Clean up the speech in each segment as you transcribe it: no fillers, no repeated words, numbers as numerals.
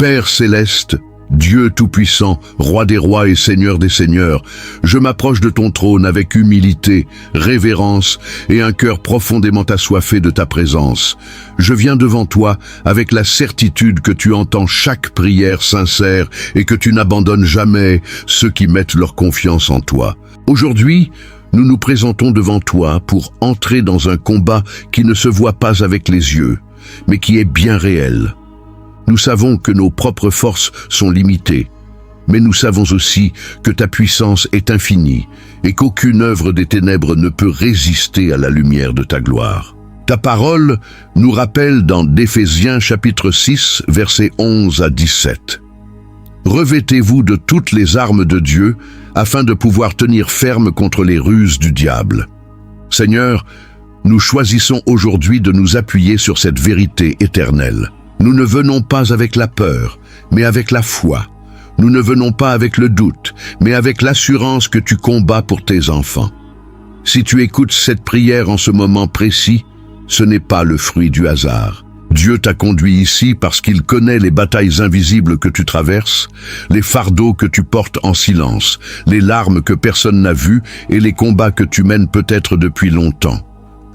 Père céleste, Dieu tout-puissant, Roi des rois et Seigneur des seigneurs, je m'approche de ton trône avec humilité, révérence et un cœur profondément assoiffé de ta présence. Je viens devant toi avec la certitude que tu entends chaque prière sincère et que tu n'abandonnes jamais ceux qui mettent leur confiance en toi. Aujourd'hui, nous nous présentons devant toi pour entrer dans un combat qui ne se voit pas avec les yeux, mais qui est bien réel. Nous savons que nos propres forces sont limitées, mais nous savons aussi que ta puissance est infinie et qu'aucune œuvre des ténèbres ne peut résister à la lumière de ta gloire. Ta parole nous rappelle dans Éphésiens chapitre 6, versets 11 à 17. Revêtez-vous de toutes les armes de Dieu afin de pouvoir tenir ferme contre les ruses du diable. Seigneur, nous choisissons aujourd'hui de nous appuyer sur cette vérité éternelle. Nous ne venons pas avec la peur, mais avec la foi. Nous ne venons pas avec le doute, mais avec l'assurance que tu combats pour tes enfants. Si tu écoutes cette prière en ce moment précis, ce n'est pas le fruit du hasard. Dieu t'a conduit ici parce qu'il connaît les batailles invisibles que tu traverses, les fardeaux que tu portes en silence, les larmes que personne n'a vues et les combats que tu mènes peut-être depuis longtemps.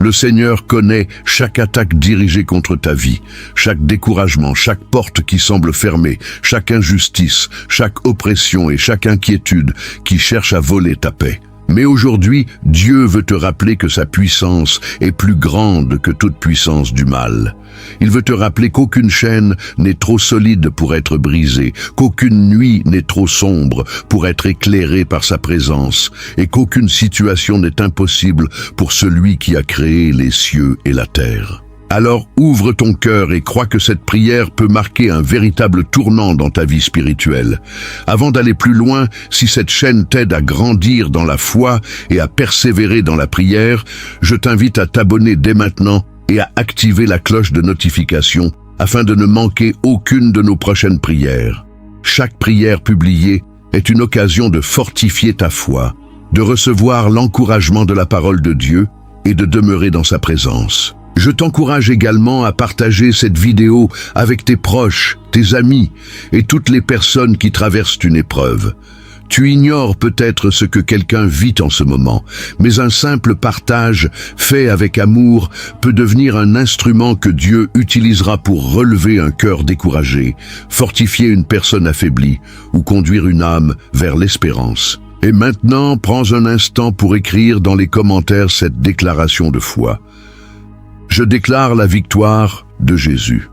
Le Seigneur connaît chaque attaque dirigée contre ta vie, chaque découragement, chaque porte qui semble fermée, chaque injustice, chaque oppression et chaque inquiétude qui cherche à voler ta paix. Mais aujourd'hui, Dieu veut te rappeler que sa puissance est plus grande que toute puissance du mal. Il veut te rappeler qu'aucune chaîne n'est trop solide pour être brisée, qu'aucune nuit n'est trop sombre pour être éclairée par sa présence, et qu'aucune situation n'est impossible pour celui qui a créé les cieux et la terre. Alors ouvre ton cœur et crois que cette prière peut marquer un véritable tournant dans ta vie spirituelle. Avant d'aller plus loin, si cette chaîne t'aide à grandir dans la foi et à persévérer dans la prière, je t'invite à t'abonner dès maintenant et à activer la cloche de notification afin de ne manquer aucune de nos prochaines prières. Chaque prière publiée est une occasion de fortifier ta foi, de recevoir l'encouragement de la parole de Dieu et de demeurer dans sa présence. Je t'encourage également à partager cette vidéo avec tes proches, tes amis et toutes les personnes qui traversent une épreuve. Tu ignores peut-être ce que quelqu'un vit en ce moment, mais un simple partage fait avec amour peut devenir un instrument que Dieu utilisera pour relever un cœur découragé, fortifier une personne affaiblie ou conduire une âme vers l'espérance. Et maintenant, prends un instant pour écrire dans les commentaires cette déclaration de foi. Je déclare la victoire de Jésus.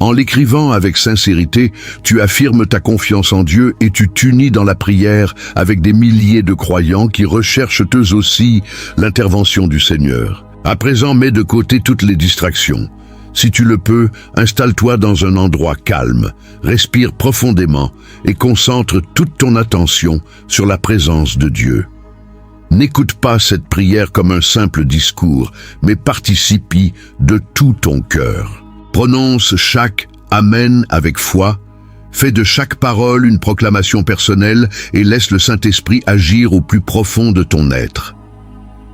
En l'écrivant avec sincérité, tu affirmes ta confiance en Dieu et tu t'unis dans la prière avec des milliers de croyants qui recherchent eux aussi l'intervention du Seigneur. À présent, mets de côté toutes les distractions. Si tu le peux, installe-toi dans un endroit calme, respire profondément et concentre toute ton attention sur la présence de Dieu. N'écoute pas cette prière comme un simple discours, mais participe-y de tout ton cœur. Prononce chaque « Amen » avec foi, fais de chaque parole une proclamation personnelle et laisse le Saint-Esprit agir au plus profond de ton être.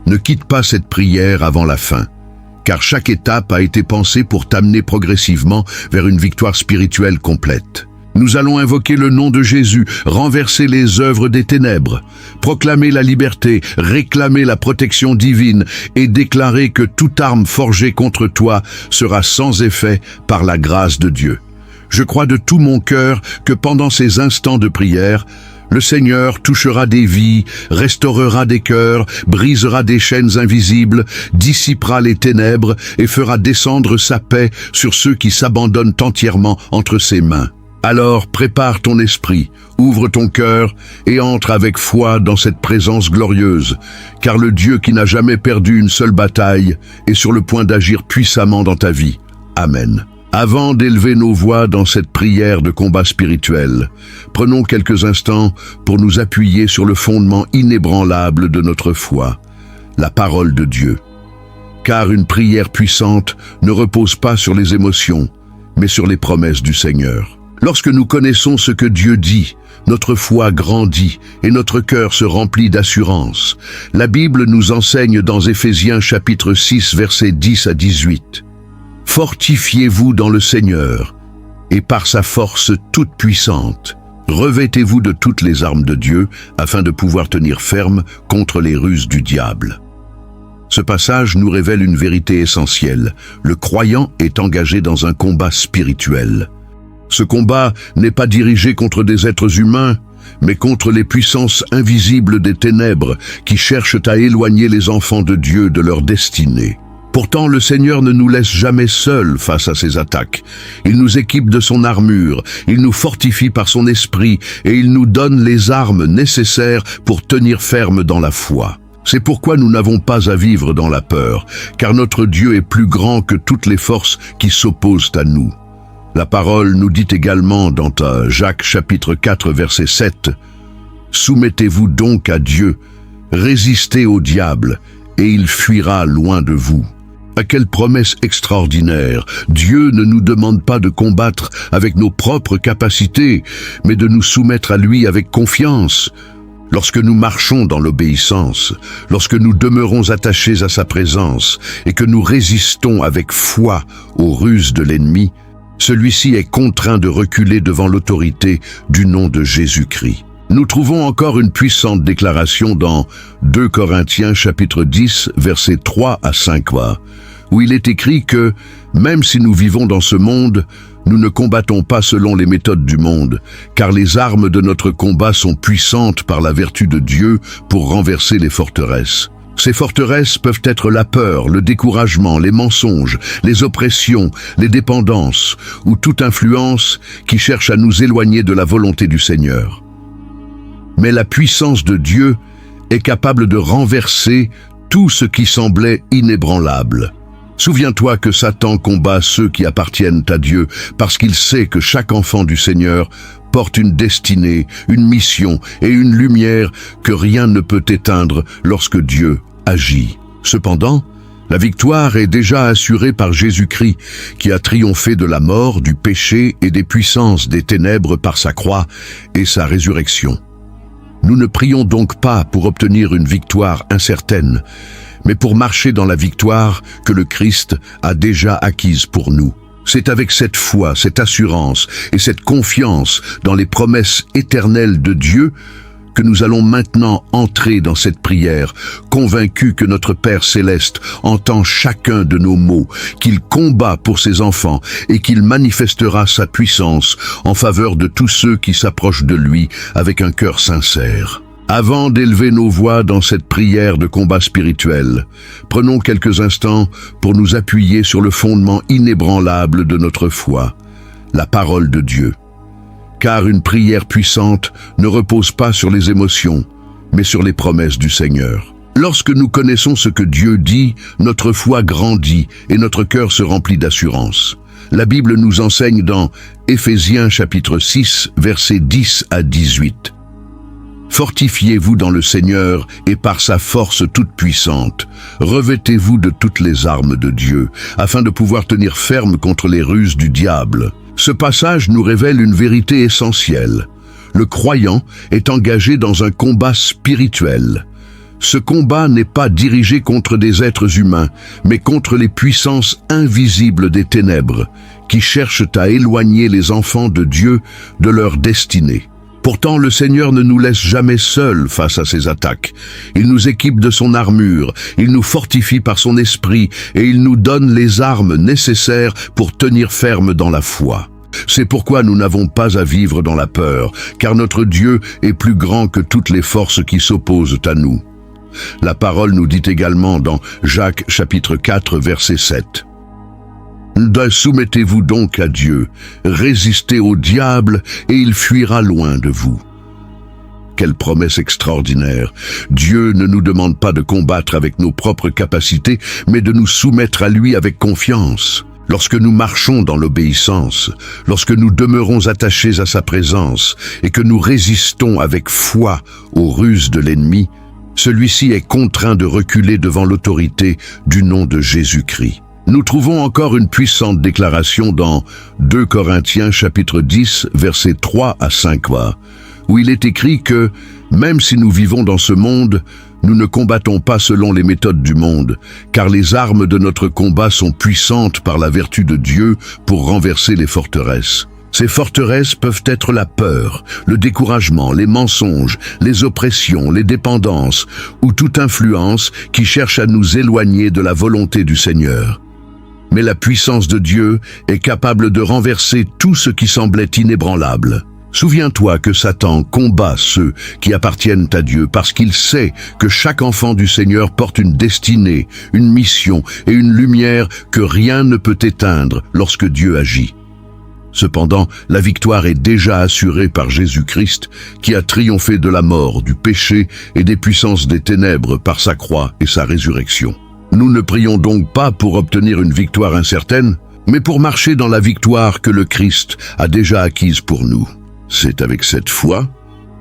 Ne quitte pas cette prière avant la fin, car chaque étape a été pensée pour t'amener progressivement vers une victoire spirituelle complète. Nous allons invoquer le nom de Jésus, renverser les œuvres des ténèbres, proclamer la liberté, réclamer la protection divine et déclarer que toute arme forgée contre toi sera sans effet par la grâce de Dieu. Je crois de tout mon cœur que pendant ces instants de prière, le Seigneur touchera des vies, restaurera des cœurs, brisera des chaînes invisibles, dissipera les ténèbres et fera descendre sa paix sur ceux qui s'abandonnent entièrement entre ses mains. Alors prépare ton esprit, ouvre ton cœur et entre avec foi dans cette présence glorieuse, car le Dieu qui n'a jamais perdu une seule bataille est sur le point d'agir puissamment dans ta vie. Amen. Avant d'élever nos voix dans cette prière de combat spirituel, prenons quelques instants pour nous appuyer sur le fondement inébranlable de notre foi, la parole de Dieu. Car une prière puissante ne repose pas sur les émotions, mais sur les promesses du Seigneur. Lorsque nous connaissons ce que Dieu dit, notre foi grandit et notre cœur se remplit d'assurance. La Bible nous enseigne dans Éphésiens chapitre 6, versets 10 à 18. « Fortifiez-vous dans le Seigneur et par sa force toute puissante. Revêtez-vous de toutes les armes de Dieu afin de pouvoir tenir ferme contre les ruses du diable. Ce passage nous révèle une vérité essentielle. Le croyant est engagé dans un combat spirituel. Ce combat n'est pas dirigé contre des êtres humains, mais contre les puissances invisibles des ténèbres qui cherchent à éloigner les enfants de Dieu de leur destinée. Pourtant, le Seigneur ne nous laisse jamais seuls face à ces attaques. Il nous équipe de son armure, il nous fortifie par son esprit et il nous donne les armes nécessaires pour tenir ferme dans la foi. C'est pourquoi nous n'avons pas à vivre dans la peur, car notre Dieu est plus grand que toutes les forces qui s'opposent à nous. La parole nous dit également dans Jacques chapitre 4 verset 7 « Soumettez-vous donc à Dieu, résistez au diable, et il fuira loin de vous. » À quelle promesse extraordinaire! Dieu ne nous demande pas de combattre avec nos propres capacités, mais de nous soumettre à lui avec confiance. Lorsque nous marchons dans l'obéissance, lorsque nous demeurons attachés à sa présence et que nous résistons avec foi aux ruses de l'ennemi, celui-ci est contraint de reculer devant l'autorité du nom de Jésus-Christ. Nous trouvons encore une puissante déclaration dans 2 Corinthiens chapitre 10 versets 3 à 5, où il est écrit que, même si nous vivons dans ce monde, nous ne combattons pas selon les méthodes du monde, car les armes de notre combat sont puissantes par la vertu de Dieu pour renverser les forteresses. Ces forteresses peuvent être la peur, le découragement, les mensonges, les oppressions, les dépendances, ou toute influence qui cherche à nous éloigner de la volonté du Seigneur. Mais la puissance de Dieu est capable de renverser tout ce qui semblait inébranlable. Souviens-toi que Satan combat ceux qui appartiennent à Dieu parce qu'il sait que chaque enfant du Seigneur porte une destinée, une mission et une lumière que rien ne peut éteindre lorsque Dieu agit. Cependant, la victoire est déjà assurée par Jésus-Christ, qui a triomphé de la mort, du péché et des puissances des ténèbres par sa croix et sa résurrection. Nous ne prions donc pas pour obtenir une victoire incertaine, mais pour marcher dans la victoire que le Christ a déjà acquise pour nous. C'est avec cette foi, cette assurance et cette confiance dans les promesses éternelles de Dieu que nous allons maintenant entrer dans cette prière, convaincus que notre Père Céleste entend chacun de nos mots, qu'il combat pour ses enfants et qu'il manifestera sa puissance en faveur de tous ceux qui s'approchent de lui avec un cœur sincère. Avant d'élever nos voix dans cette prière de combat spirituel, prenons quelques instants pour nous appuyer sur le fondement inébranlable de notre foi, la parole de Dieu. Car une prière puissante ne repose pas sur les émotions, mais sur les promesses du Seigneur. Lorsque nous connaissons ce que Dieu dit, notre foi grandit et notre cœur se remplit d'assurance. La Bible nous enseigne dans Éphésiens chapitre 6, versets 10 à 18. Fortifiez-vous dans le Seigneur et par sa force toute puissante. Revêtez-vous de toutes les armes de Dieu, afin de pouvoir tenir ferme contre les ruses du diable. Ce passage nous révèle une vérité essentielle. Le croyant est engagé dans un combat spirituel. Ce combat n'est pas dirigé contre des êtres humains, mais contre les puissances invisibles des ténèbres, qui cherchent à éloigner les enfants de Dieu de leur destinée. Pourtant, le Seigneur ne nous laisse jamais seuls face à ces attaques. Il nous équipe de son armure, il nous fortifie par son esprit et il nous donne les armes nécessaires pour tenir ferme dans la foi. C'est pourquoi nous n'avons pas à vivre dans la peur, car notre Dieu est plus grand que toutes les forces qui s'opposent à nous. La parole nous dit également dans Jacques chapitre 4 verset 7. Soumettez-vous donc à Dieu, résistez au diable et il fuira loin de vous. Quelle promesse extraordinaire! Dieu ne nous demande pas de combattre avec nos propres capacités, mais de nous soumettre à lui avec confiance. Lorsque nous marchons dans l'obéissance, lorsque nous demeurons attachés à sa présence et que nous résistons avec foi aux ruses de l'ennemi, celui-ci est contraint de reculer devant l'autorité du nom de Jésus-Christ. Nous trouvons encore une puissante déclaration dans 2 Corinthiens chapitre 10 versets 3 à 5, où il est écrit que, même si nous vivons dans ce monde, nous ne combattons pas selon les méthodes du monde, car les armes de notre combat sont puissantes par la vertu de Dieu pour renverser les forteresses. Ces forteresses peuvent être la peur, le découragement, les mensonges, les oppressions, les dépendances ou toute influence qui cherche à nous éloigner de la volonté du Seigneur. Mais la puissance de Dieu est capable de renverser tout ce qui semblait inébranlable. Souviens-toi que Satan combat ceux qui appartiennent à Dieu parce qu'il sait que chaque enfant du Seigneur porte une destinée, une mission et une lumière que rien ne peut éteindre lorsque Dieu agit. Cependant, la victoire est déjà assurée par Jésus-Christ qui a triomphé de la mort, du péché et des puissances des ténèbres par sa croix et sa résurrection. Nous ne prions donc pas pour obtenir une victoire incertaine, mais pour marcher dans la victoire que le Christ a déjà acquise pour nous. C'est avec cette foi,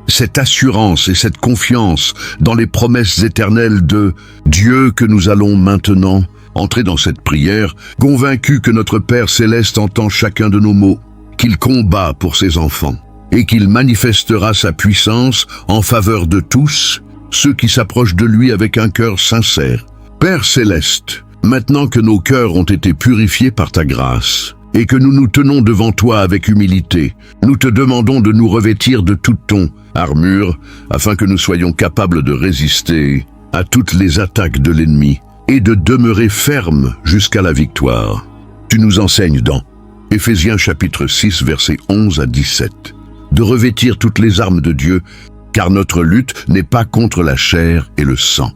cette assurance et cette confiance dans les promesses éternelles de Dieu que nous allons maintenant entrer dans cette prière, convaincus que notre Père Céleste entend chacun de nos mots, qu'il combat pour ses enfants et qu'il manifestera sa puissance en faveur de tous ceux qui s'approchent de lui avec un cœur sincère. Père Céleste, maintenant que nos cœurs ont été purifiés par ta grâce, et que nous nous tenons devant toi avec humilité, nous te demandons de nous revêtir de toute ton armure, afin que nous soyons capables de résister à toutes les attaques de l'ennemi et de demeurer fermes jusqu'à la victoire. Tu nous enseignes dans Éphésiens chapitre 6, versets 11 à 17, de revêtir toutes les armes de Dieu, car notre lutte n'est pas contre la chair et le sang,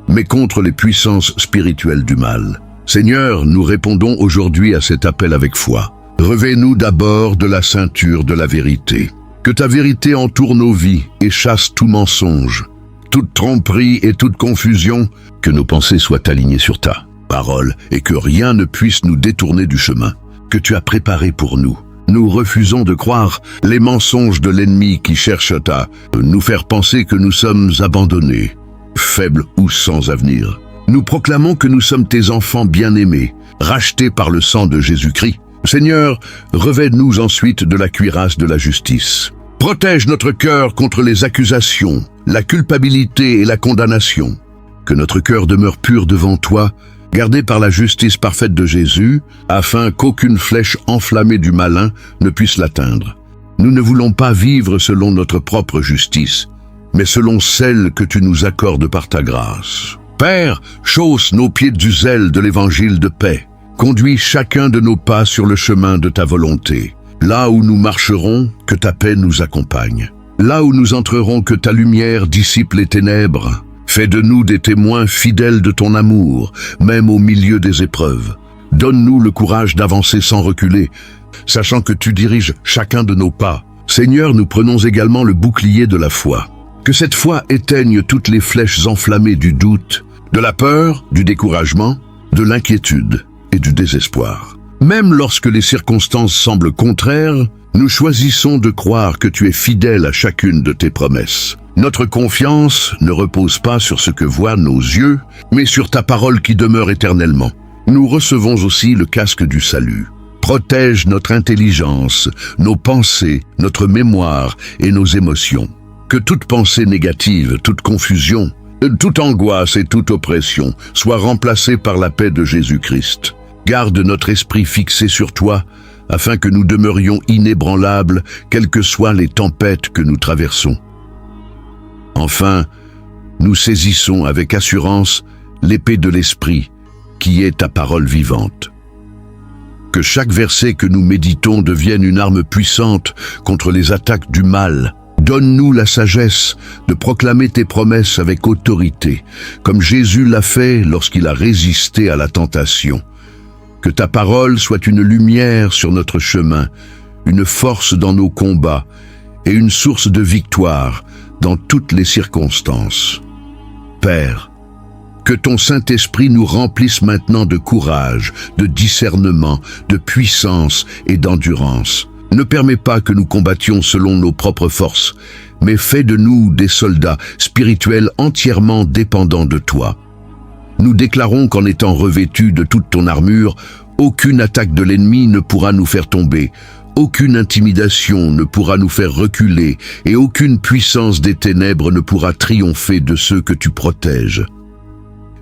mais contre les puissances spirituelles du mal. Seigneur, nous répondons aujourd'hui à cet appel avec foi. Revêt-nous d'abord de la ceinture de la vérité. Que ta vérité entoure nos vies et chasse tout mensonge, toute tromperie et toute confusion, que nos pensées soient alignées sur ta parole et que rien ne puisse nous détourner du chemin que tu as préparé pour nous. Nous refusons de croire les mensonges de l'ennemi qui cherche à nous faire penser que nous sommes abandonnés, faibles ou sans avenir. Nous proclamons que nous sommes tes enfants bien-aimés, rachetés par le sang de Jésus-Christ. Seigneur, revêt-nous ensuite de la cuirasse de la justice. Protège notre cœur contre les accusations, la culpabilité et la condamnation. Que notre cœur demeure pur devant toi, gardé par la justice parfaite de Jésus, afin qu'aucune flèche enflammée du malin ne puisse l'atteindre. Nous ne voulons pas vivre selon notre propre justice, mais selon celle que tu nous accordes par ta grâce. Père, chausse nos pieds du zèle de l'évangile de paix. Conduis chacun de nos pas sur le chemin de ta volonté. Là où nous marcherons, que ta paix nous accompagne. Là où nous entrerons, que ta lumière dissipe les ténèbres. Fais de nous des témoins fidèles de ton amour, même au milieu des épreuves. Donne-nous le courage d'avancer sans reculer, sachant que tu diriges chacun de nos pas. Seigneur, nous prenons également le bouclier de la foi. Que cette foi éteigne toutes les flèches enflammées du doute, de la peur, du découragement, de l'inquiétude et du désespoir. Même lorsque les circonstances semblent contraires, nous choisissons de croire que tu es fidèle à chacune de tes promesses. Notre confiance ne repose pas sur ce que voient nos yeux, mais sur ta parole qui demeure éternellement. Nous recevons aussi le casque du salut. Protège notre intelligence, nos pensées, notre mémoire et nos émotions. Que toute pensée négative, toute confusion, toute angoisse et toute oppression soient remplacées par la paix de Jésus-Christ. Garde notre esprit fixé sur toi, afin que nous demeurions inébranlables, quelles que soient les tempêtes que nous traversons. Enfin, nous saisissons avec assurance l'épée de l'Esprit, qui est ta parole vivante. Que chaque verset que nous méditons devienne une arme puissante contre les attaques du mal. Donne-nous la sagesse de proclamer tes promesses avec autorité, comme Jésus l'a fait lorsqu'il a résisté à la tentation. Que ta parole soit une lumière sur notre chemin, une force dans nos combats et une source de victoire dans toutes les circonstances. Père, que ton Saint-Esprit nous remplisse maintenant de courage, de discernement, de puissance et d'endurance. Ne permets pas que nous combattions selon nos propres forces, mais fais de nous des soldats spirituels entièrement dépendants de toi. Nous déclarons qu'en étant revêtus de toute ton armure, aucune attaque de l'ennemi ne pourra nous faire tomber, aucune intimidation ne pourra nous faire reculer et aucune puissance des ténèbres ne pourra triompher de ceux que tu protèges.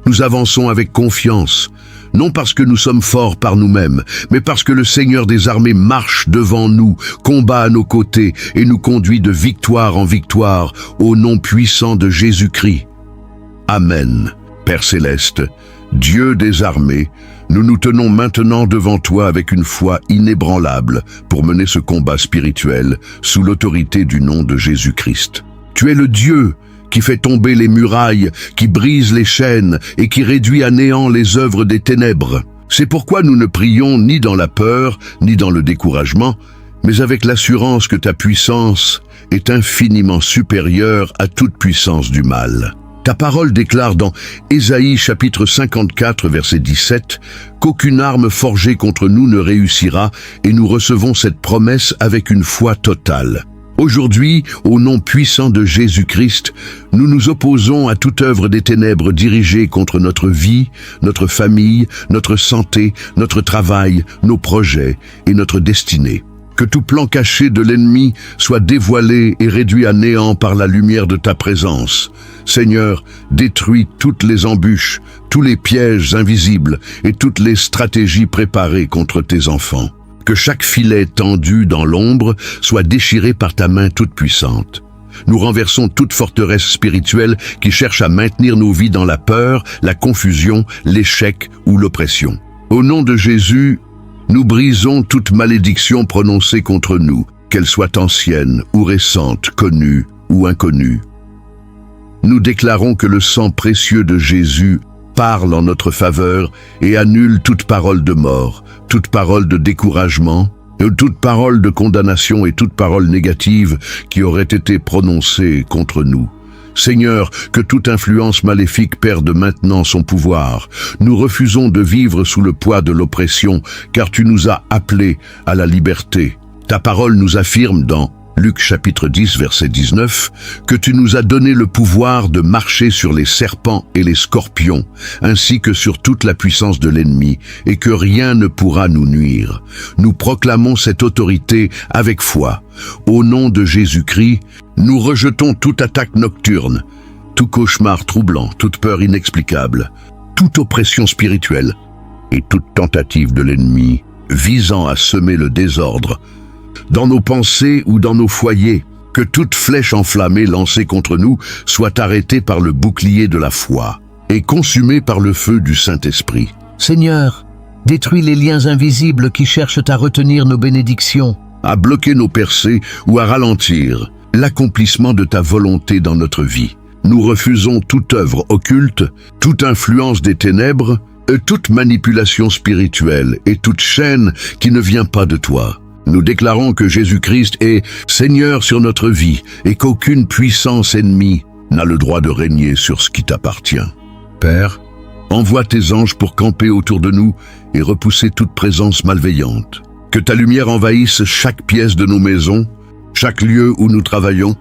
Nous avançons avec confiance, non parce que nous sommes forts par nous-mêmes, mais parce que le Seigneur des armées marche devant nous, combat à nos côtés et nous conduit de victoire en victoire, au nom puissant de Jésus-Christ. Amen. Père céleste, Dieu des armées, nous nous tenons maintenant devant toi avec une foi inébranlable pour mener ce combat spirituel sous l'autorité du nom de Jésus-Christ. Tu es le Dieu qui fait tomber les murailles, qui brise les chaînes et qui réduit à néant les œuvres des ténèbres. C'est pourquoi nous ne prions ni dans la peur, ni dans le découragement, mais avec l'assurance que ta puissance est infiniment supérieure à toute puissance du mal. Ta parole déclare dans Ésaïe chapitre 54 verset 17 qu'aucune arme forgée contre nous ne réussira et nous recevons cette promesse avec une foi totale. Aujourd'hui, au nom puissant de Jésus-Christ, nous nous opposons à toute œuvre des ténèbres dirigée contre notre vie, notre famille, notre santé, notre travail, nos projets et notre destinée. Que tout plan caché de l'ennemi soit dévoilé et réduit à néant par la lumière de ta présence. Seigneur, détruis toutes les embûches, tous les pièges invisibles et toutes les stratégies préparées contre tes enfants. Que chaque filet tendu dans l'ombre soit déchiré par ta main toute puissante. Nous renversons toute forteresse spirituelle qui cherche à maintenir nos vies dans la peur, la confusion, l'échec ou l'oppression. Au nom de Jésus, nous brisons toute malédiction prononcée contre nous, qu'elle soit ancienne ou récente, connue ou inconnue. Nous déclarons que le sang précieux de Jésus parle en notre faveur et annule toute parole de mort, toute parole de découragement, toute parole de condamnation et toute parole négative qui aurait été prononcée contre nous. Seigneur, que toute influence maléfique perde maintenant son pouvoir. Nous refusons de vivre sous le poids de l'oppression, car tu nous as appelés à la liberté. Ta parole nous affirme dans Luc chapitre 10 verset 19 que tu nous as donné le pouvoir de marcher sur les serpents et les scorpions, ainsi que sur toute la puissance de l'ennemi, et que rien ne pourra nous nuire. Nous proclamons cette autorité avec foi. Au nom de Jésus-Christ, nous rejetons toute attaque nocturne, tout cauchemar troublant, toute peur inexplicable, toute oppression spirituelle et toute tentative de l'ennemi visant à semer le désordre dans nos pensées ou dans nos foyers. Que toute flèche enflammée lancée contre nous soit arrêtée par le bouclier de la foi et consumée par le feu du Saint-Esprit. Seigneur, détruis les liens invisibles qui cherchent à retenir nos bénédictions, À bloquer nos percées ou à ralentir l'accomplissement de ta volonté dans notre vie. Nous refusons toute œuvre occulte, toute influence des ténèbres, toute manipulation spirituelle et toute chaîne qui ne vient pas de toi. Nous déclarons que Jésus-Christ est Seigneur sur notre vie et qu'aucune puissance ennemie n'a le droit de régner sur ce qui t'appartient. Père, envoie tes anges pour camper autour de nous et repousser toute présence malveillante. Que ta lumière envahisse chaque pièce de nos maisons, chaque lieu où nous travaillons,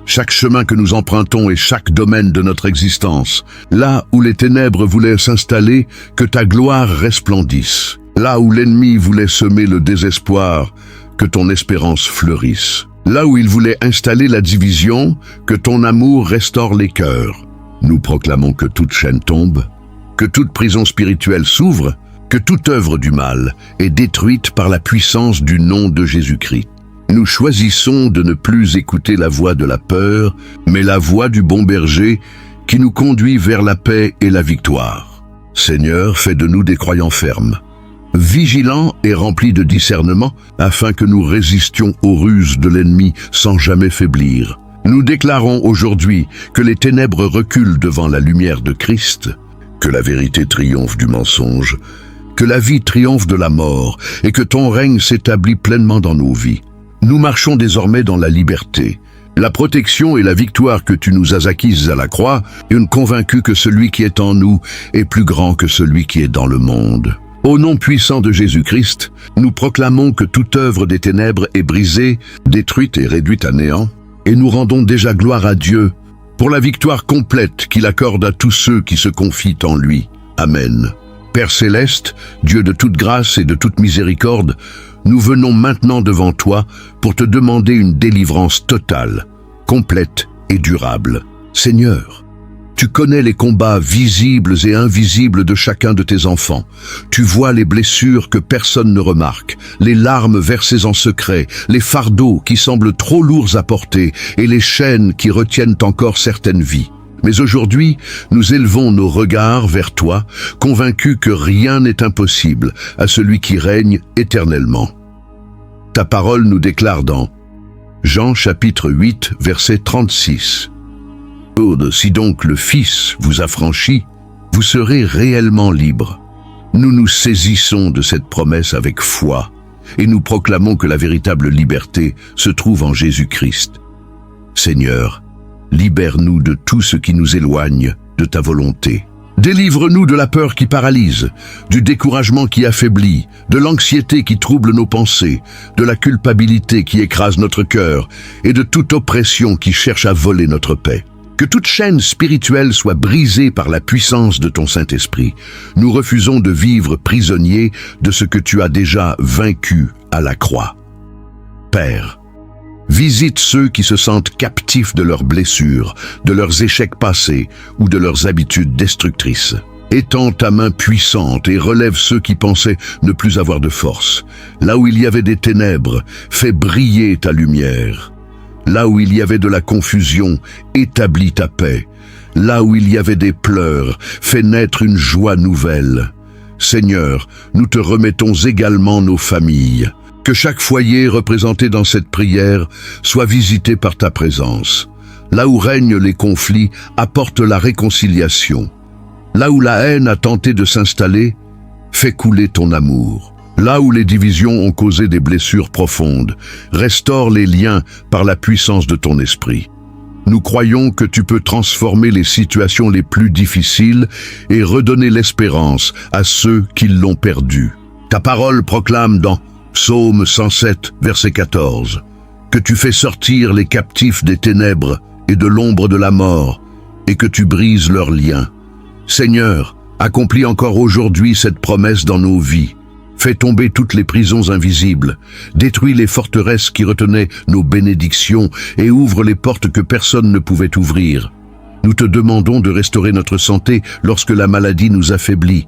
chaque chemin que nous empruntons et chaque domaine de notre existence. Là où les ténèbres voulaient s'installer, que ta gloire resplendisse. Là où l'ennemi voulait semer le désespoir, que ton espérance fleurisse. Là où il voulait installer la division, que ton amour restaure les cœurs. Nous proclamons que toute chaîne tombe, que toute prison spirituelle s'ouvre, que toute œuvre du mal est détruite par la puissance du nom de Jésus-Christ. Nous choisissons de ne plus écouter la voix de la peur, mais la voix du bon berger qui nous conduit vers la paix et la victoire. Seigneur, fais de nous des croyants fermes, vigilants et remplis de discernement, afin que nous résistions aux ruses de l'ennemi sans jamais faiblir. Nous déclarons aujourd'hui que les ténèbres reculent devant la lumière de Christ, que la vérité triomphe du mensonge, que la vie triomphe de la mort et que ton règne s'établit pleinement dans nos vies. Nous marchons désormais dans la liberté, la protection et la victoire que tu nous as acquises à la croix, et convaincus que celui qui est en nous est plus grand que celui qui est dans le monde. Au nom puissant de Jésus-Christ, nous proclamons que toute œuvre des ténèbres est brisée, détruite et réduite à néant, et nous rendons déjà gloire à Dieu pour la victoire complète qu'il accorde à tous ceux qui se confient en lui. Amen. Père céleste, Dieu de toute grâce et de toute miséricorde, nous venons maintenant devant toi pour te demander une délivrance totale, complète et durable. Seigneur, Tu connais les combats visibles et invisibles de chacun de tes enfants. Tu vois les blessures que personne ne remarque, les larmes versées en secret, les fardeaux qui semblent trop lourds à porter et les chaînes qui retiennent encore certaines vies. Mais aujourd'hui, nous élevons nos regards vers toi, convaincus que rien n'est impossible à celui qui règne éternellement. Ta parole nous déclare dans Jean chapitre 8, verset 36. Si donc le Fils vous affranchit, vous serez réellement libres. Nous nous saisissons de cette promesse avec foi et nous proclamons que la véritable liberté se trouve en Jésus-Christ. Seigneur, libère-nous de tout ce qui nous éloigne de ta volonté. Délivre-nous de la peur qui paralyse, du découragement qui affaiblit, de l'anxiété qui trouble nos pensées, de la culpabilité qui écrase notre cœur et de toute oppression qui cherche à voler notre paix. Que toute chaîne spirituelle soit brisée par la puissance de ton Saint-Esprit. Nous refusons de vivre prisonniers de ce que tu as déjà vaincu à la croix. Père, visite ceux qui se sentent captifs de leurs blessures, de leurs échecs passés ou de leurs habitudes destructrices. Étends ta main puissante et relève ceux qui pensaient ne plus avoir de force. Là où il y avait des ténèbres, fais briller ta lumière. Là où il y avait de la confusion, établis ta paix. Là où il y avait des pleurs, fais naître une joie nouvelle. Seigneur, nous te remettons également nos familles. Que chaque foyer représenté dans cette prière soit visité par ta présence. Là où règnent les conflits, apporte la réconciliation. Là où la haine a tenté de s'installer, fais couler ton amour. Là où les divisions ont causé des blessures profondes, restaure les liens par la puissance de ton esprit. Nous croyons que tu peux transformer les situations les plus difficiles et redonner l'espérance à ceux qui l'ont perdue. Ta parole proclame dans Psaume 107, verset 14, que tu fais sortir les captifs des ténèbres et de l'ombre de la mort, et que tu brises leurs liens. Seigneur, accomplis encore aujourd'hui cette promesse dans nos vies. Fais tomber toutes les prisons invisibles, détruis les forteresses qui retenaient nos bénédictions et ouvre les portes que personne ne pouvait ouvrir. Nous te demandons de restaurer notre santé lorsque la maladie nous affaiblit,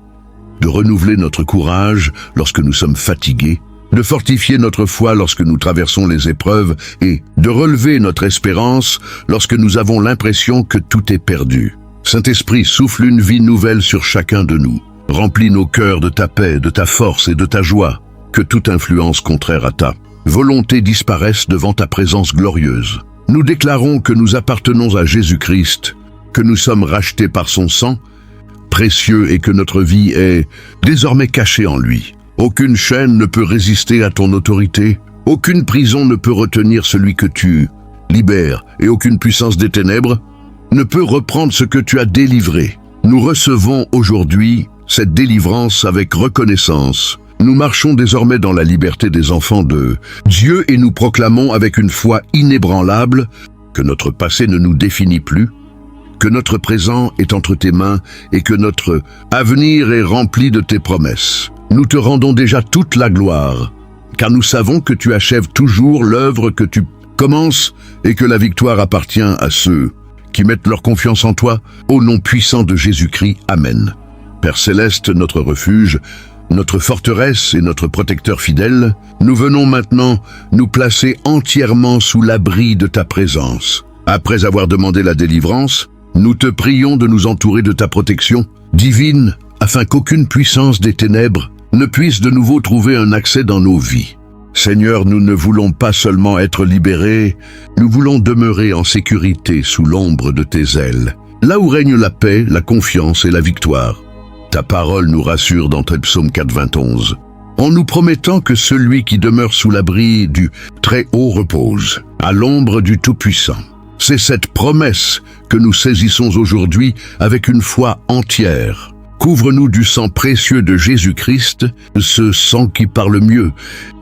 de renouveler notre courage lorsque nous sommes fatigués, de fortifier notre foi lorsque nous traversons les épreuves et de relever notre espérance lorsque nous avons l'impression que tout est perdu. Saint-Esprit, souffle une vie nouvelle sur chacun de nous. Remplis nos cœurs de ta paix, de ta force et de ta joie. Que toute influence contraire à ta volonté disparaisse devant ta présence glorieuse. Nous déclarons que nous appartenons à Jésus-Christ, que nous sommes rachetés par son sang, précieux et que notre vie est désormais cachée en lui. Aucune chaîne ne peut résister à ton autorité, aucune prison ne peut retenir celui que tu libères et aucune puissance des ténèbres ne peut reprendre ce que tu as délivré. Nous recevons aujourd'hui cette délivrance avec reconnaissance. Nous marchons désormais dans la liberté des enfants de Dieu et nous proclamons avec une foi inébranlable que notre passé ne nous définit plus, que notre présent est entre tes mains et que notre avenir est rempli de tes promesses. Nous te rendons déjà toute la gloire, car nous savons que tu achèves toujours l'œuvre que tu commences et que la victoire appartient à ceux qui mettent leur confiance en toi, au nom puissant de Jésus-Christ. Amen. Père céleste, notre refuge, notre forteresse et notre protecteur fidèle, nous venons maintenant nous placer entièrement sous l'abri de ta présence. Après avoir demandé la délivrance, nous te prions de nous entourer de ta protection divine, afin qu'aucune puissance des ténèbres ne puisse de nouveau trouver un accès dans nos vies. Seigneur, nous ne voulons pas seulement être libérés, nous voulons demeurer en sécurité sous l'ombre de tes ailes, là où règne la paix, la confiance et la victoire. Ta parole nous rassure dans tes psaumes 4:21, en nous promettant que celui qui demeure sous l'abri du Très-Haut repose, à l'ombre du Tout-Puissant. C'est cette promesse que nous saisissons aujourd'hui avec une foi entière. Couvre-nous du sang précieux de Jésus-Christ, ce sang qui parle mieux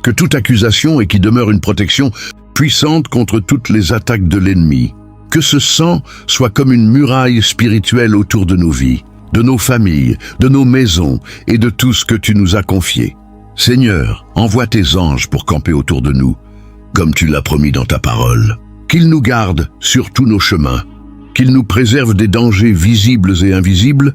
que toute accusation et qui demeure une protection puissante contre toutes les attaques de l'ennemi. Que ce sang soit comme une muraille spirituelle autour de nos vies, de nos familles, de nos maisons et de tout ce que tu nous as confié. Seigneur, envoie tes anges pour camper autour de nous, comme tu l'as promis dans ta parole. Qu'ils nous gardent sur tous nos chemins, qu'il nous préserve des dangers visibles et invisibles,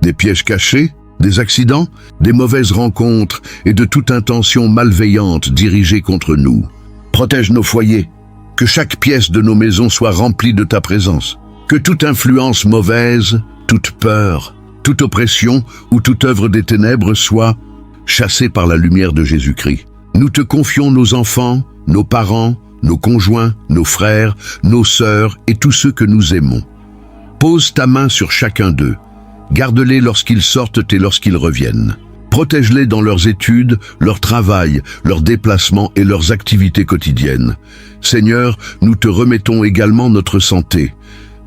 des pièges cachés, des accidents, des mauvaises rencontres et de toute intention malveillante dirigée contre nous. Protège nos foyers, que chaque pièce de nos maisons soit remplie de ta présence, que toute influence mauvaise, toute peur, toute oppression ou toute œuvre des ténèbres soit chassée par la lumière de Jésus-Christ. Nous te confions nos enfants, nos parents, nos conjoints, nos frères, nos sœurs et tous ceux que nous aimons. Pose ta main sur chacun d'eux. Garde-les lorsqu'ils sortent et lorsqu'ils reviennent. Protège-les dans leurs études, leur travail, leurs déplacements et leurs activités quotidiennes. Seigneur, nous te remettons également notre santé.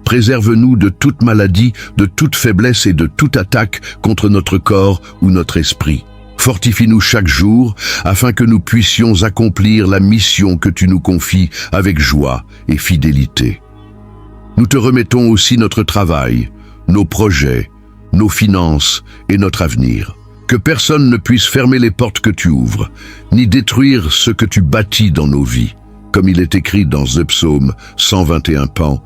Préserve-nous de toute maladie, de toute faiblesse et de toute attaque contre notre corps ou notre esprit. Fortifie-nous chaque jour afin que nous puissions accomplir la mission que tu nous confies avec joie et fidélité. Nous te remettons aussi notre travail, nos projets, nos finances et notre avenir. Que personne ne puisse fermer les portes que tu ouvres, ni détruire ce que tu bâtis dans nos vies. Comme il est écrit dans ce psaume 121 Pan,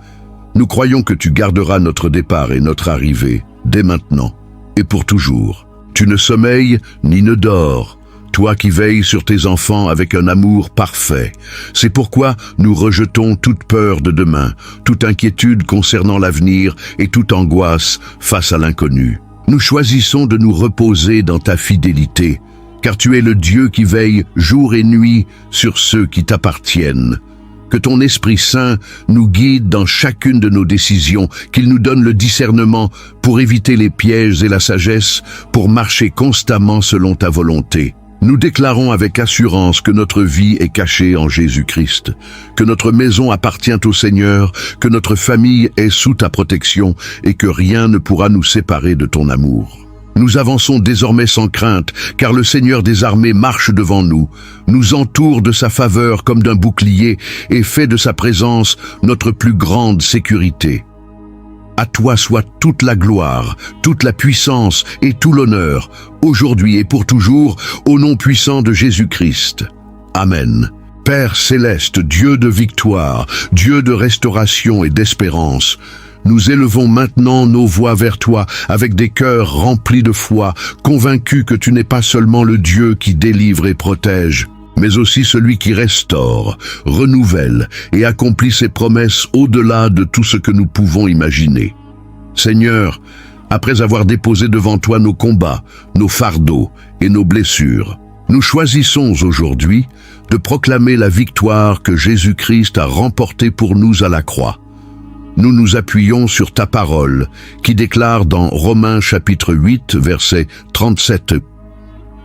nous croyons que tu garderas notre départ et notre arrivée, dès maintenant et pour toujours. Tu ne sommeilles ni ne dors, toi qui veilles sur tes enfants avec un amour parfait. C'est pourquoi nous rejetons toute peur de demain, toute inquiétude concernant l'avenir et toute angoisse face à l'inconnu. Nous choisissons de nous reposer dans ta fidélité, car tu es le Dieu qui veille jour et nuit sur ceux qui t'appartiennent. Que ton Esprit Saint nous guide dans chacune de nos décisions, qu'il nous donne le discernement pour éviter les pièges et la sagesse, pour marcher constamment selon ta volonté. Nous déclarons avec assurance que notre vie est cachée en Jésus-Christ, que notre maison appartient au Seigneur, que notre famille est sous ta protection et que rien ne pourra nous séparer de ton amour. Nous avançons désormais sans crainte, car le Seigneur des armées marche devant nous, nous entoure de sa faveur comme d'un bouclier et fait de sa présence notre plus grande sécurité. À toi soit toute la gloire, toute la puissance et tout l'honneur, aujourd'hui et pour toujours, au nom puissant de Jésus-Christ. Amen. Père céleste, Dieu de victoire, Dieu de restauration et d'espérance, nous élevons maintenant nos voix vers toi avec des cœurs remplis de foi, convaincus que tu n'es pas seulement le Dieu qui délivre et protège, mais aussi celui qui restaure, renouvelle et accomplit ses promesses au-delà de tout ce que nous pouvons imaginer. Seigneur, après avoir déposé devant toi nos combats, nos fardeaux et nos blessures, nous choisissons aujourd'hui de proclamer la victoire que Jésus-Christ a remportée pour nous à la croix. Nous nous appuyons sur ta parole, qui déclare dans Romains chapitre 8, verset 37,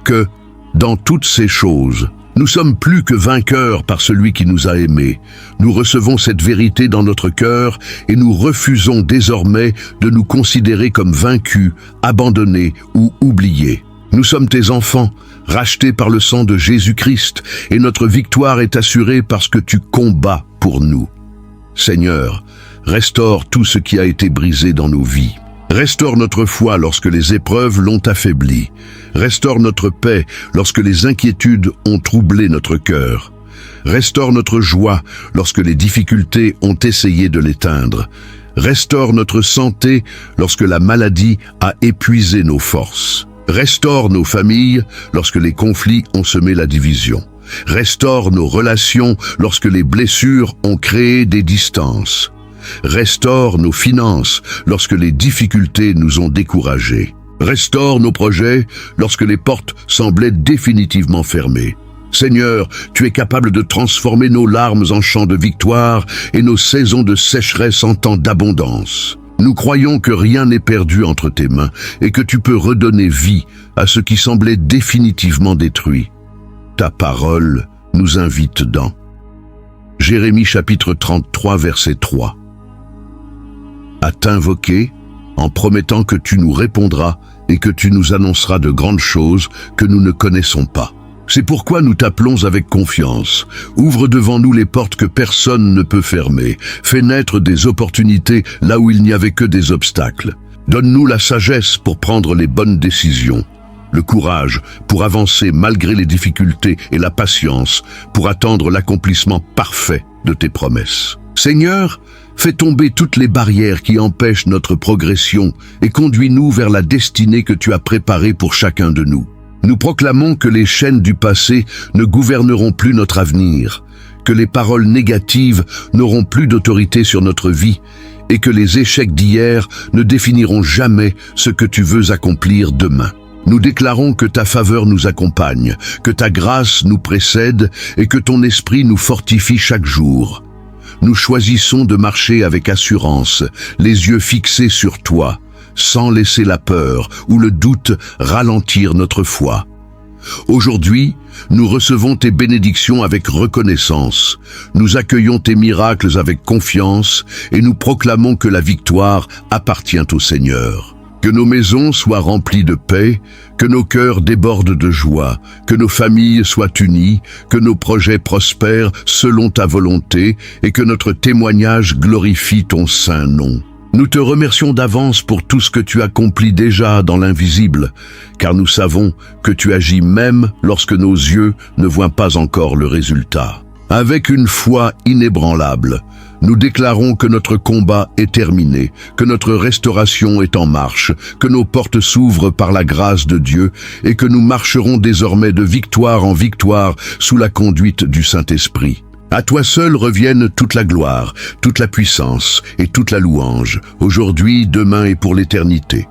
que, dans toutes ces choses, nous sommes plus que vainqueurs par celui qui nous a aimés. Nous recevons cette vérité dans notre cœur et nous refusons désormais de nous considérer comme vaincus, abandonnés ou oubliés. Nous sommes tes enfants, rachetés par le sang de Jésus-Christ, et notre victoire est assurée parce que tu combats pour nous. Seigneur, restaure tout ce qui a été brisé dans nos vies. Restaure notre foi lorsque les épreuves l'ont affaiblie. Restaure notre paix lorsque les inquiétudes ont troublé notre cœur. Restaure notre joie lorsque les difficultés ont essayé de l'éteindre. Restaure notre santé lorsque la maladie a épuisé nos forces. Restaure nos familles lorsque les conflits ont semé la division. Restaure nos relations lorsque les blessures ont créé des distances. Restaure nos finances lorsque les difficultés nous ont découragés. Restaure nos projets lorsque les portes semblaient définitivement fermées. Seigneur, tu es capable de transformer nos larmes en chants de victoire et nos saisons de sécheresse en temps d'abondance. Nous croyons que rien n'est perdu entre tes mains et que tu peux redonner vie à ce qui semblait définitivement détruit. Ta parole nous invite dans Jérémie chapitre 33 verset 3. À t'invoquer en promettant que tu nous répondras et que tu nous annonceras de grandes choses que nous ne connaissons pas. C'est pourquoi nous t'appelons avec confiance. Ouvre devant nous les portes que personne ne peut fermer. Fais naître des opportunités là où il n'y avait que des obstacles. Donne-nous la sagesse pour prendre les bonnes décisions, le courage pour avancer malgré les difficultés et la patience pour attendre l'accomplissement parfait de tes promesses. Seigneur, fais tomber toutes les barrières qui empêchent notre progression et conduis-nous vers la destinée que tu as préparée pour chacun de nous. Nous proclamons que les chaînes du passé ne gouverneront plus notre avenir, que les paroles négatives n'auront plus d'autorité sur notre vie et que les échecs d'hier ne définiront jamais ce que tu veux accomplir demain. Nous déclarons que ta faveur nous accompagne, que ta grâce nous précède et que ton esprit nous fortifie chaque jour. Nous choisissons de marcher avec assurance, les yeux fixés sur toi, sans laisser la peur ou le doute ralentir notre foi. Aujourd'hui, nous recevons tes bénédictions avec reconnaissance. Nous accueillons tes miracles avec confiance et nous proclamons que la victoire appartient au Seigneur. Que nos maisons soient remplies de paix, que nos cœurs débordent de joie, que nos familles soient unies, que nos projets prospèrent selon ta volonté et que notre témoignage glorifie ton saint nom. Nous te remercions d'avance pour tout ce que tu accomplis déjà dans l'invisible, car nous savons que tu agis même lorsque nos yeux ne voient pas encore le résultat. Avec une foi inébranlable, nous déclarons que notre combat est terminé, que notre restauration est en marche, que nos portes s'ouvrent par la grâce de Dieu et que nous marcherons désormais de victoire en victoire sous la conduite du Saint-Esprit. À toi seul reviennent toute la gloire, toute la puissance et toute la louange, aujourd'hui, demain et pour l'éternité.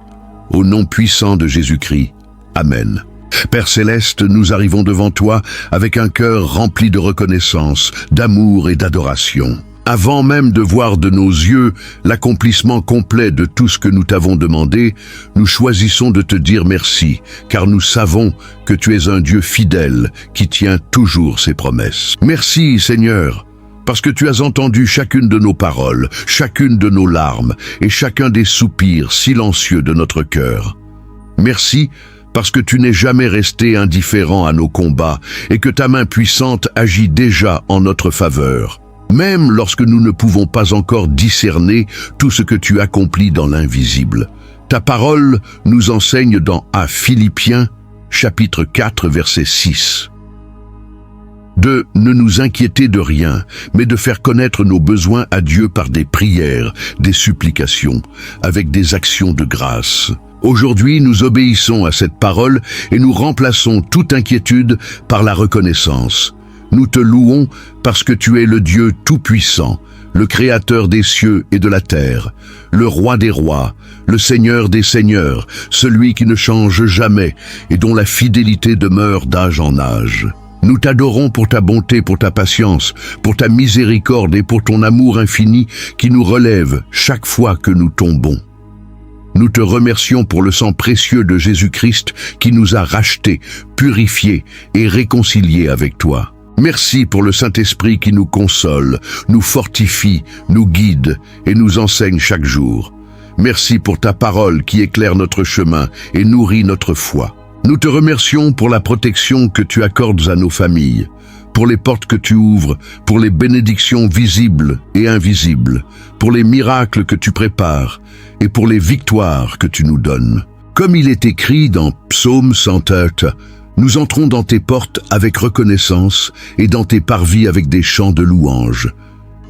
Au nom puissant de Jésus-Christ. Amen. Père Céleste, nous arrivons devant toi avec un cœur rempli de reconnaissance, d'amour et d'adoration. Avant même de voir de nos yeux l'accomplissement complet de tout ce que nous t'avons demandé, nous choisissons de te dire merci, car nous savons que tu es un Dieu fidèle qui tient toujours ses promesses. Merci, Seigneur, parce que tu as entendu chacune de nos paroles, chacune de nos larmes et chacun des soupirs silencieux de notre cœur. Merci parce que tu n'es jamais resté indifférent à nos combats et que ta main puissante agit déjà en notre faveur. Même lorsque nous ne pouvons pas encore discerner tout ce que tu accomplis dans l'invisible. Ta parole nous enseigne dans Philippiens, chapitre 4, verset 6. De ne nous inquiéter de rien, mais de faire connaître nos besoins à Dieu par des prières, des supplications, avec des actions de grâce. Aujourd'hui, nous obéissons à cette parole et nous remplaçons toute inquiétude par la reconnaissance. Nous te louons parce que tu es le Dieu tout-puissant, le Créateur des cieux et de la terre, le Roi des rois, le Seigneur des seigneurs, celui qui ne change jamais et dont la fidélité demeure d'âge en âge. Nous t'adorons pour ta bonté, pour ta patience, pour ta miséricorde et pour ton amour infini qui nous relève chaque fois que nous tombons. Nous te remercions pour le sang précieux de Jésus-Christ qui nous a rachetés, purifiés et réconciliés avec toi. Merci pour le Saint-Esprit qui nous console, nous fortifie, nous guide et nous enseigne chaque jour. Merci pour ta parole qui éclaire notre chemin et nourrit notre foi. Nous te remercions pour la protection que tu accordes à nos familles, pour les portes que tu ouvres, pour les bénédictions visibles et invisibles, pour les miracles que tu prépares et pour les victoires que tu nous donnes. Comme il est écrit dans Psaume 130, nous entrons dans tes portes avec reconnaissance et dans tes parvis avec des chants de louange.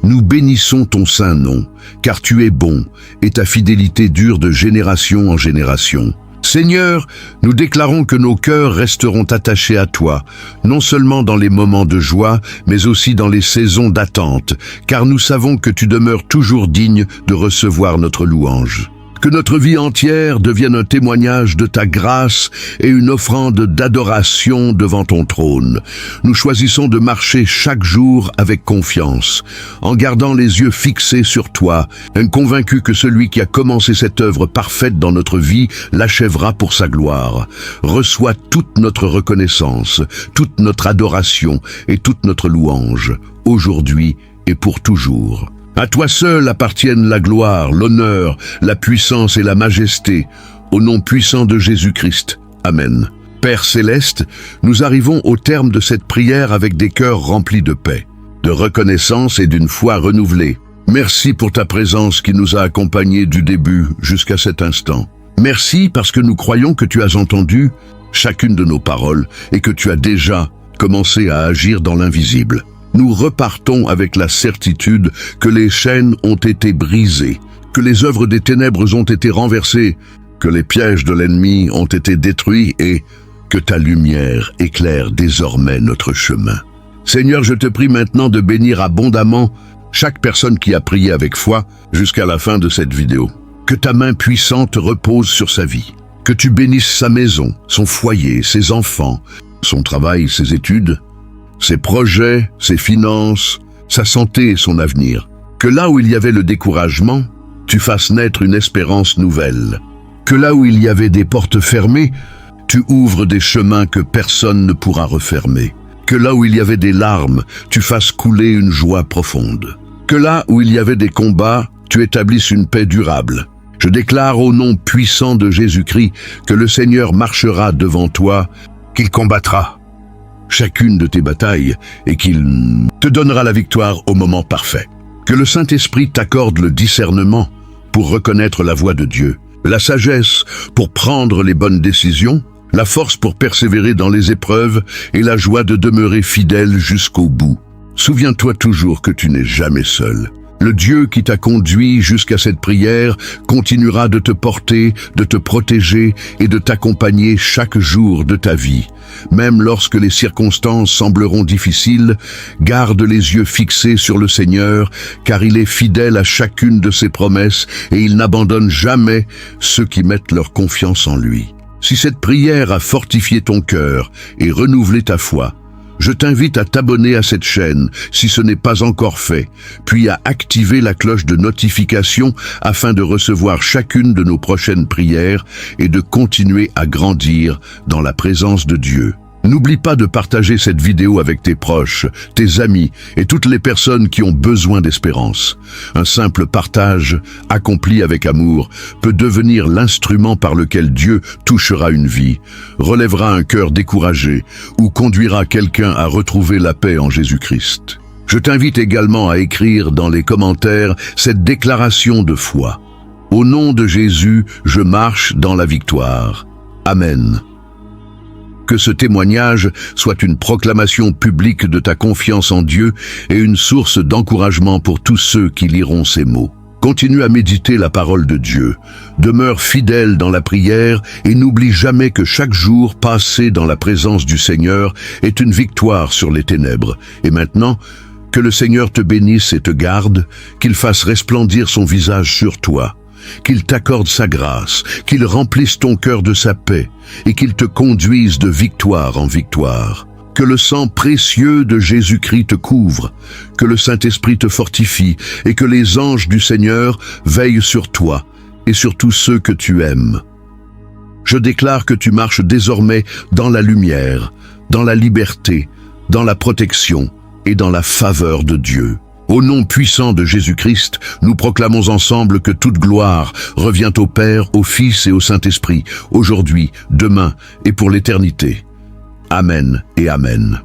Nous bénissons ton saint nom, car tu es bon et ta fidélité dure de génération en génération. Seigneur, nous déclarons que nos cœurs resteront attachés à toi, non seulement dans les moments de joie, mais aussi dans les saisons d'attente, car nous savons que tu demeures toujours digne de recevoir notre louange. Que notre vie entière devienne un témoignage de ta grâce et une offrande d'adoration devant ton trône. Nous choisissons de marcher chaque jour avec confiance, en gardant les yeux fixés sur toi, convaincus que celui qui a commencé cette œuvre parfaite dans notre vie l'achèvera pour sa gloire. Reçois toute notre reconnaissance, toute notre adoration et toute notre louange, aujourd'hui et pour toujours. À toi seul appartiennent la gloire, l'honneur, la puissance et la majesté, au nom puissant de Jésus-Christ. Amen. Père Céleste, nous arrivons au terme de cette prière avec des cœurs remplis de paix, de reconnaissance et d'une foi renouvelée. Merci pour ta présence qui nous a accompagnés du début jusqu'à cet instant. Merci parce que nous croyons que tu as entendu chacune de nos paroles et que tu as déjà commencé à agir dans l'invisible. nous repartons avec la certitude que les chaînes ont été brisées, que les œuvres des ténèbres ont été renversées, que les pièges de l'ennemi ont été détruits et que ta lumière éclaire désormais notre chemin. Seigneur, je te prie maintenant de bénir abondamment chaque personne qui a prié avec foi jusqu'à la fin de cette vidéo. Que ta main puissante repose sur sa vie. Que tu bénisses sa maison, son foyer, ses enfants, son travail, ses études, ses projets, ses finances, sa santé et son avenir. Que là où il y avait le découragement, tu fasses naître une espérance nouvelle. Que là où il y avait des portes fermées, tu ouvres des chemins que personne ne pourra refermer. Que là où il y avait des larmes, tu fasses couler une joie profonde. Que là où il y avait des combats, tu établisses une paix durable. Je déclare au nom puissant de Jésus-Christ que le Seigneur marchera devant toi, qu'il combattra chacune de tes batailles et qu'il te donnera la victoire au moment parfait. Que le Saint-Esprit t'accorde le discernement pour reconnaître la voix de Dieu, la sagesse pour prendre les bonnes décisions, la force pour persévérer dans les épreuves et la joie de demeurer fidèle jusqu'au bout. Souviens-toi toujours que tu n'es jamais seul. Le Dieu qui t'a conduit jusqu'à cette prière continuera de te porter, de te protéger et de t'accompagner chaque jour de ta vie. Même lorsque les circonstances sembleront difficiles, garde les yeux fixés sur le Seigneur, car il est fidèle à chacune de ses promesses et il n'abandonne jamais ceux qui mettent leur confiance en lui. Si cette prière a fortifié ton cœur et renouvelé ta foi, je t'invite à t'abonner à cette chaîne si ce n'est pas encore fait, puis à activer la cloche de notification afin de recevoir chacune de nos prochaines prières et de continuer à grandir dans la présence de Dieu. N'oublie pas de partager cette vidéo avec tes proches, tes amis et toutes les personnes qui ont besoin d'espérance. Un simple partage, accompli avec amour, peut devenir l'instrument par lequel Dieu touchera une vie, relèvera un cœur découragé ou conduira quelqu'un à retrouver la paix en Jésus-Christ. Je t'invite également à écrire dans les commentaires cette déclaration de foi. Au nom de Jésus, je marche dans la victoire. Amen. Que ce témoignage soit une proclamation publique de ta confiance en Dieu et une source d'encouragement pour tous ceux qui liront ces mots. Continue à méditer la parole de Dieu. Demeure fidèle dans la prière et n'oublie jamais que chaque jour passé dans la présence du Seigneur est une victoire sur les ténèbres. Et maintenant, que le Seigneur te bénisse et te garde, qu'il fasse resplendir son visage sur toi, qu'il t'accorde sa grâce, qu'il remplisse ton cœur de sa paix et qu'il te conduise de victoire en victoire. Que le sang précieux de Jésus-Christ te couvre, que le Saint-Esprit te fortifie et que les anges du Seigneur veillent sur toi et sur tous ceux que tu aimes. Je déclare que tu marches désormais dans la lumière, dans la liberté, dans la protection et dans la faveur de Dieu. Au nom puissant de Jésus-Christ, nous proclamons ensemble que toute gloire revient au Père, au Fils et au Saint-Esprit, aujourd'hui, demain et pour l'éternité. Amen et Amen.